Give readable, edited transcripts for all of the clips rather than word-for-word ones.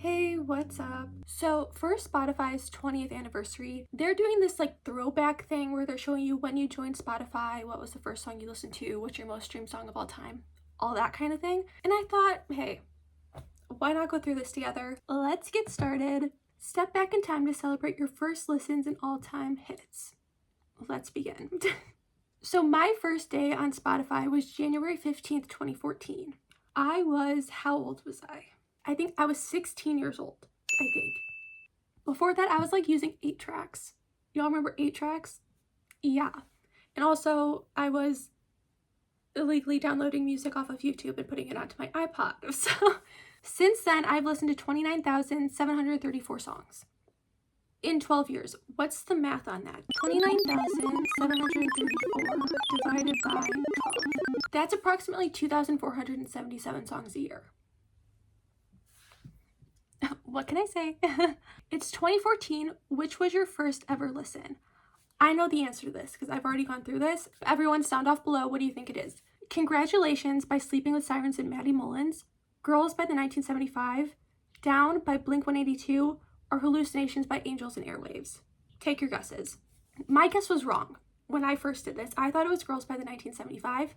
Hey, what's up? So for Spotify's 20th anniversary, they're doing this like throwback thing where they're showing you when you joined Spotify, what was the first song you listened to, what's your most streamed song of all time, all that kind of thing. And I thought, hey, why not go through this together? Let's get started. Step back in time to celebrate your first listens and all-time hits. Let's begin. So my first day on Spotify was January 15th, 2014. How old was I? I think I was 16 years old, I think. Before that, I was like using 8-tracks. Y'all remember 8-tracks? Yeah. And also, I was illegally downloading music off of YouTube and putting it onto my iPod. So since then, I've listened to 29,734 songs in 12 years. What's the math on that? 29,734 divided by 12. That's approximately 2,477 songs a year. What can I say? It's 2014. Which was your first ever listen? I know the answer to this because I've already gone through this. Everyone sound off below. What do you think it is? Congratulations by Sleeping with Sirens and Maddie Mullins, Girls by the 1975, Down by Blink-182, or Hallucinations by Angels and Airwaves. Take your guesses. My guess was wrong. When I first did this, I thought it was Girls by the 1975.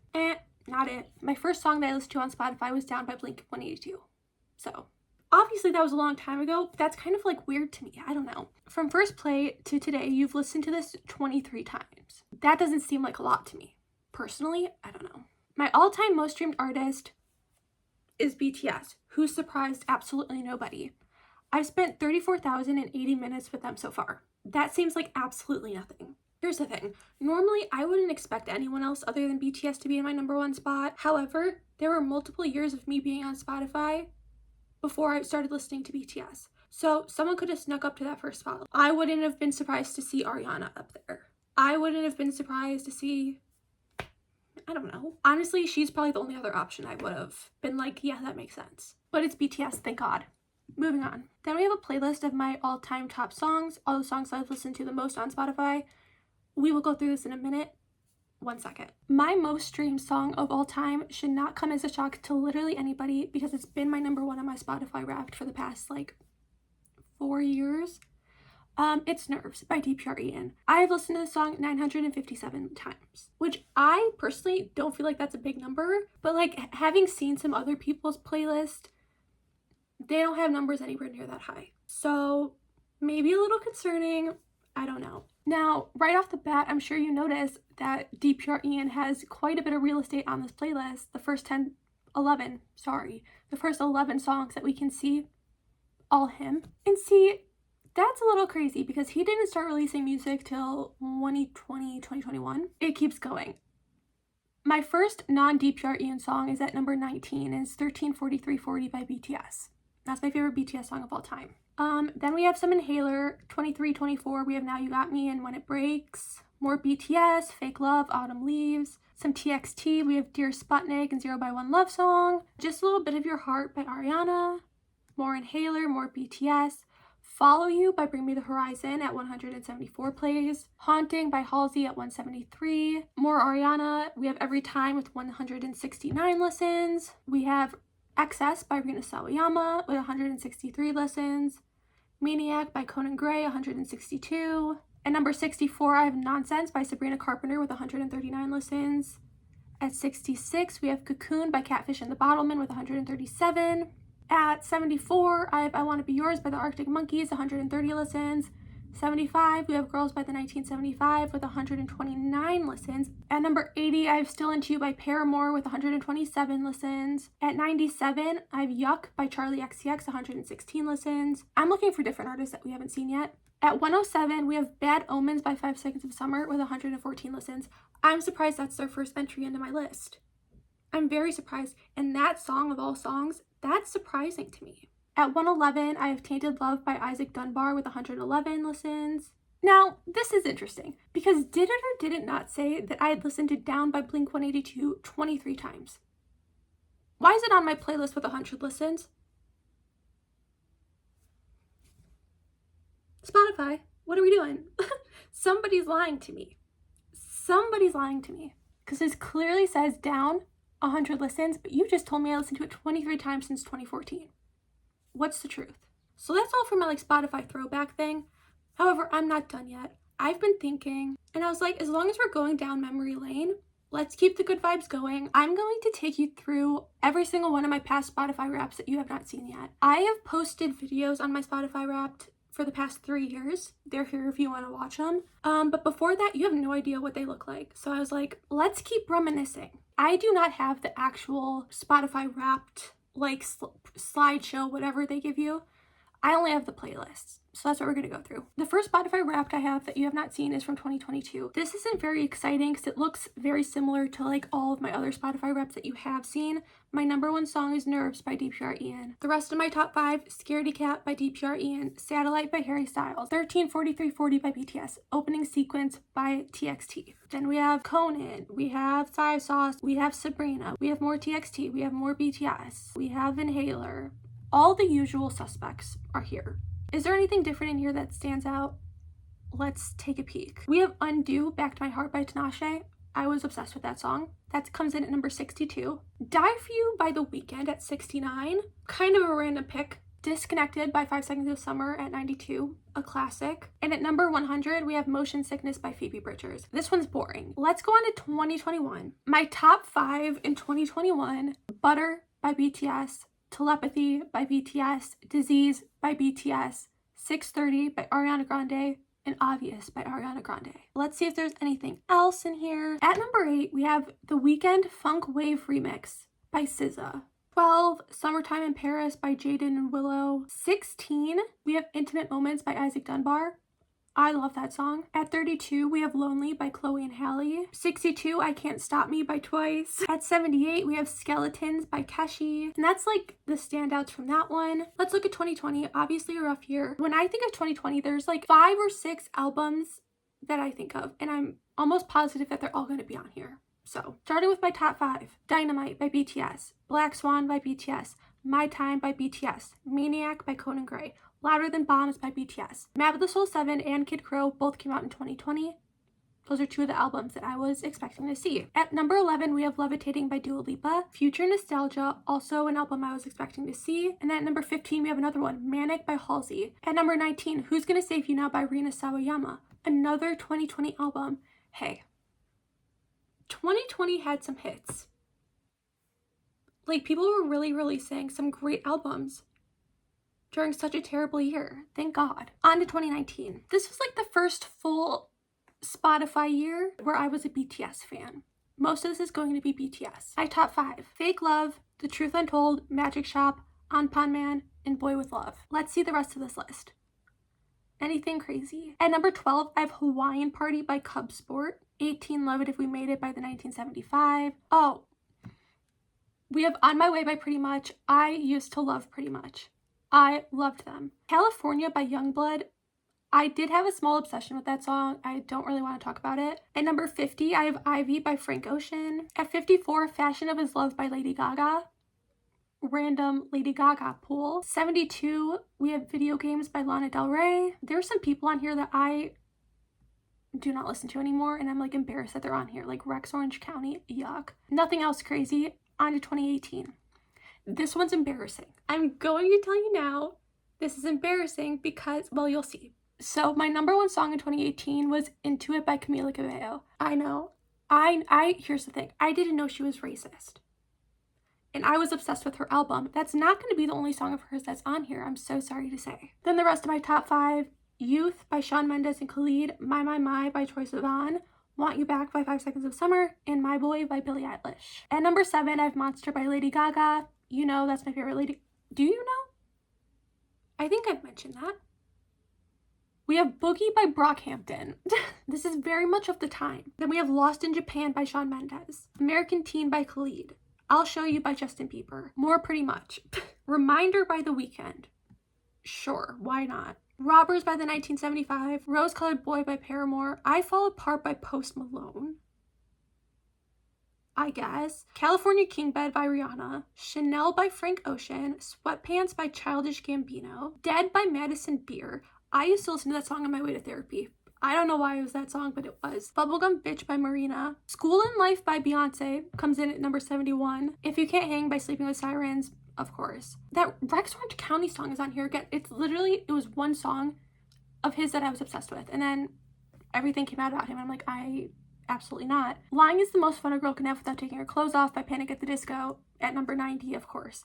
Not it. My first song that I listened to on Spotify was Down by Blink-182. So obviously that was a long time ago, but that's kind of like weird to me. I don't know. From first play to today, you've listened to this 23 times. That doesn't seem like a lot to me. Personally, I don't know. My all-time most streamed artist is BTS, who surprised absolutely nobody. I've spent 34,080 minutes with them so far. That seems like absolutely nothing. Here's the thing. Normally, I wouldn't expect anyone else other than BTS to be in my number one spot. However, there were multiple years of me being on Spotify before I started listening to BTS. So someone could have snuck up to that first spot. I wouldn't have been surprised to see Ariana up there. I wouldn't have been surprised to see, I don't know. Honestly, she's probably the only other option I would have been like, yeah, that makes sense. But it's BTS, thank God. Moving on. Then we have a playlist of my all-time top songs, all the songs I've listened to the most on Spotify. We will go through this in a minute. 1 second. My most streamed song of all time should not come as a shock to literally anybody because it's been my number one on my Spotify Wrapped for the past like 4 years. It's Nerves by DPR Ian. I've listened to the song 957 times, which I personally don't feel like that's a big number, but like having seen some other people's playlist, they don't have numbers anywhere near that high. So maybe a little concerning. I don't know. Now, right off the bat, I'm sure you notice that DPR Ian has quite a bit of real estate on this playlist. The first 11 songs that we can see, all him. And see, that's a little crazy because he didn't start releasing music till 2020, 2021. It keeps going. My first non-DPR Ian song is at number 19 and it's 134340 by BTS. That's my favorite BTS song of all time. Then we have some Inhaler, 2324, we have Now You Got Me and When It Breaks, more BTS, Fake Love, Autumn Leaves, some TXT, we have Dear Sputnik and 0 by 1 Love Song, Just a Little Bit of Your Heart by Ariana, more Inhaler, more BTS, Follow You by Bring Me the Horizon at 174 plays, Haunting by Halsey at 173, more Ariana, we have Every Time with 169 listens, we have Excess by Rina Sawayama with 163 listens, Maniac by Conan Gray, 162. At number 64, I have Nonsense by Sabrina Carpenter with 139 listens. At 66, we have Cocoon by Catfish and the Bottlemen with 137. At 74, I have I Wanna Be Yours by the Arctic Monkeys, 130 listens. 75, we have Girls by the 1975 with 129 listens. At number 80, I have Still Into You by Paramore with 127 listens. At 97, I have Yuck by Charlie XCX, 116 listens. I'm looking for different artists that we haven't seen yet. At 107, we have Bad Omens by 5 Seconds of Summer with 114 listens. I'm surprised that's their first entry into my list. I'm very surprised. And that song of all songs, that's surprising to me. At 111, I have Tainted Love by Isaac Dunbar with 111 listens. Now, this is interesting because did it or did it not say that I had listened to Down by Blink-182 23 times? Why is it on my playlist with 100 listens? Spotify, what are we doing? Somebody's lying to me. Somebody's lying to me because this clearly says Down 100 listens, but you just told me I listened to it 23 times since 2014. What's the truth? So that's all for my like Spotify throwback thing. However, I'm not done yet. I've been thinking, and I was like, as long as we're going down memory lane, let's keep the good vibes going. I'm going to take you through every single one of my past Spotify Wraps that you have not seen yet. I have posted videos on my Spotify Wrapped for the past 3 years. They're here if you want to watch them. But before that, you have no idea what they look like. So I was like, let's keep reminiscing. I do not have the actual Spotify Wrapped like slideshow, whatever they give you. I only have the playlists. So that's what we're going to go through. The first Spotify Wrapped I have that you have not seen is from 2022. This isn't very exciting because it looks very similar to like all of my other Spotify Wraps that you have seen. My number one song is Nerves by DPR Ian. The rest of my top 5, Scaredy Cat by DPR Ian, Satellite by Harry Styles, 134340 by BTS, Opening Sequence by TXT. Then we have Conan, we have Psy Sauce, we have Sabrina, we have more TXT, we have more BTS, we have Inhaler. All the usual suspects are here. Is there anything different in here that stands out? Let's take a peek. We have Undo, Back to My Heart by Tinashe. I was obsessed with that song. That comes in at number 62. Die For You by The Weeknd at 69. Kind of a random pick. Disconnected by 5 Seconds of Summer at 92. A classic. And at number 100, we have Motion Sickness by Phoebe Bridgers. This one's boring. Let's go on to 2021. My top 5 in 2021. Butter by BTS. Telepathy by BTS, Disease by BTS, 630 by Ariana Grande, and Obvious by Ariana Grande. Let's see if there's anything else in here. At number 8, we have The Weeknd Funk Wave Remix by SZA. 12, Summertime in Paris by Jaden and Willow. 16, we have Intimate Moments by Isaac Dunbar. I love that song. At 32, we have Lonely by Chloe and Halle. 62, I Can't Stop Me by Twice. At 78, we have Skeletons by Keshi. And that's like the standouts from that one. Let's look at 2020. Obviously a rough year. When I think of 2020, there's like 5 or 6 albums that I think of. And I'm almost positive that they're all going to be on here. So, starting with my top 5. Dynamite by BTS. Black Swan by BTS. My Time by BTS. Maniac by Conan Gray. Louder Than Bombs by BTS. Map of the Soul 7 and Kid Crow both came out in 2020. Those are 2 of the albums that I was expecting to see. At number 11, we have Levitating by Dua Lipa. Future Nostalgia, also an album I was expecting to see. And then at number 15, we have another one, Manic by Halsey. At number 19, Who's Gonna Save You Now by Rina Sawayama. Another 2020 album. Hey, 2020 had some hits. Like, people were really releasing some great albums during such a terrible year. Thank God. On to 2019. This was like the first full Spotify year where I was a BTS fan. Most of this is going to be BTS. My top 5. Fake Love, The Truth Untold, Magic Shop, Anpan Man, and Boy With Love. Let's see the rest of this list. Anything crazy? At number 12, I have Hawaiian Party by Cub Sport. 18, Love It If We Made It by the 1975. Oh, we have On My Way by Pretty Much. I used to love Pretty Much. I loved them. California by Youngblood. I did have a small obsession with that song. I don't really want to talk about it. At number 50, I have Ivy by Frank Ocean. At 54, Fashion of His Love by Lady Gaga. Random Lady Gaga pool. 72, we have Video Games by Lana Del Rey. There are some people on here that I do not listen to anymore, and I'm like embarrassed that they're on here. Like Rex Orange County, yuck. Nothing else crazy. On to 2018. This one's embarrassing. I'm going to tell you now, this is embarrassing because, well, you'll see. So my number 1 song in 2018 was Into It by Camila Cabello. I know. Here's the thing. I didn't know she was racist. And I was obsessed with her album. That's not going to be the only song of hers that's on here. I'm so sorry to say. Then the rest of my top 5. Youth by Shawn Mendes and Khalid. My by Troye Sivan. Want You Back by 5 Seconds of Summer. And My Boy by Billie Eilish. At number 7, I have Monster by Lady Gaga. You know that's my favorite lady. Do you know? I think I've mentioned that. We have Boogie by Brockhampton. This is very much of the time. Then we have Lost in Japan by Shawn Mendes. American Teen by Khalid. I'll Show You by Justin Bieber. More Pretty Much. Reminder by The Weeknd. Sure, why not? Robbers by the 1975. Rose Colored Boy by Paramore. I Fall Apart by Post Malone. I guess. California King Bed by Rihanna. Chanel by Frank Ocean. Sweatpants by Childish Gambino. Dead by Madison Beer. I used to listen to that song on my way to therapy. I don't know why it was that song, but it was. Bubblegum Bitch by Marina. School and Life by Beyonce comes in at number 71. If You Can't Hang by Sleeping with Sirens. of course. That Rex Orange County song is on here again. It was one song of his that I was obsessed with, and then everything came out about him. I'm like, absolutely not. Lying is the most fun a girl can have without taking her clothes off by Panic at the Disco at number 90, of course.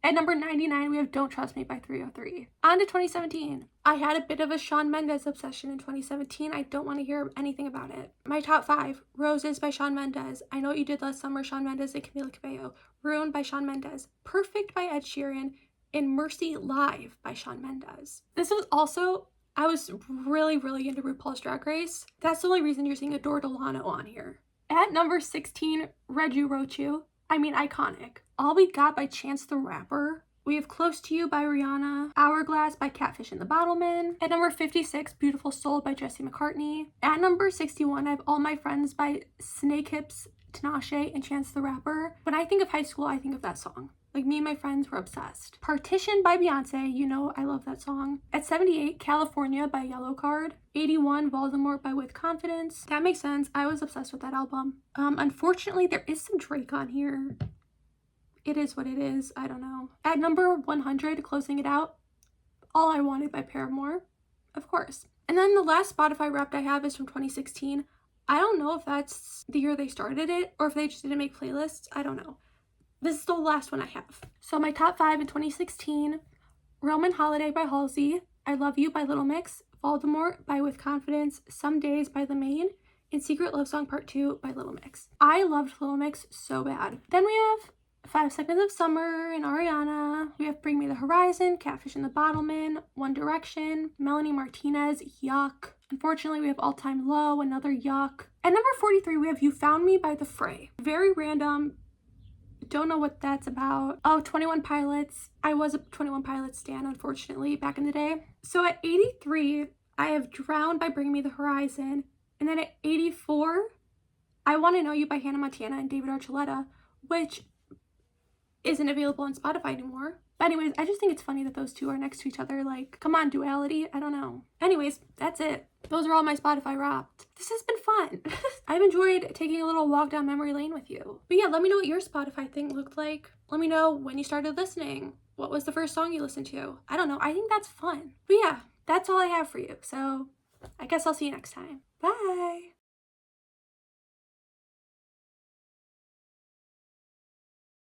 At number 99, we have Don't Trust Me by 303. On to 2017. I had a bit of a Shawn Mendes obsession in 2017. I don't want to hear anything about it. My top 5. Roses by Shawn Mendes. I Know What You Did Last Summer, Shawn Mendes and Camila Cabello. Ruined by Shawn Mendes. Perfect by Ed Sheeran. And Mercy Live by Shawn Mendes. This was also, I was really, really into RuPaul's Drag Race. That's the only reason you're seeing Adore Delano on here. At number 16, Read You, Wrote You. I mean, iconic. All We Got by Chance the Rapper. We have Close to You by Rihanna. Hourglass by Catfish and the Bottlemen. At number 56, Beautiful Soul by Jesse McCartney. At number 61, I have All My Friends by Snakehips, Tinashe, and Chance the Rapper. When I think of high school, I think of that song. Like, me and my friends were obsessed. Partition by Beyonce. You know I love that song. At 78, California by Yellowcard. 81, Voldemort by With Confidence. That makes sense. I was obsessed with that album. Unfortunately, there is some Drake on here. It is what it is. I don't know. At number 100, closing it out, All I Wanted by Paramore. Of course. And then the last Spotify Wrapped I have is from 2016. I don't know if that's the year they started it or if they just didn't make playlists. I don't know. This is the last one I have. So my top 5 in 2016, Roman Holiday by Halsey, I Love You by Little Mix, Voldemort by With Confidence, Some Days by The Maine, and Secret Love Song Part 2 by Little Mix. I loved Little Mix so bad. Then we have 5 Seconds of Summer and Ariana. We have Bring Me the Horizon, Catfish and the Bottlemen, One Direction, Melanie Martinez, Yuck. Unfortunately, we have All Time Low, another Yuck. At number 43, we have You Found Me by The Fray. Very random. Don't know what that's about. Oh, 21 Pilots. I was a 21 Pilots stan, unfortunately, back in the day. So at 83, I have Drowned by Bring Me the Horizon. And then at 84, I Want to Know You by Hannah Montana and David Archuleta, which isn't available on Spotify anymore. But anyways, I just think it's funny that those two are next to each other. Like, come on, duality. I don't know. Anyways, that's it. Those are all my Spotify Wrapped. This has been fun. I've enjoyed taking a little walk down memory lane with you. But yeah, let me know what your Spotify thing looked like. Let me know when you started listening. What was the first song you listened to? I don't know. I think that's fun. But yeah, that's all I have for you. So I guess I'll see you next time. Bye.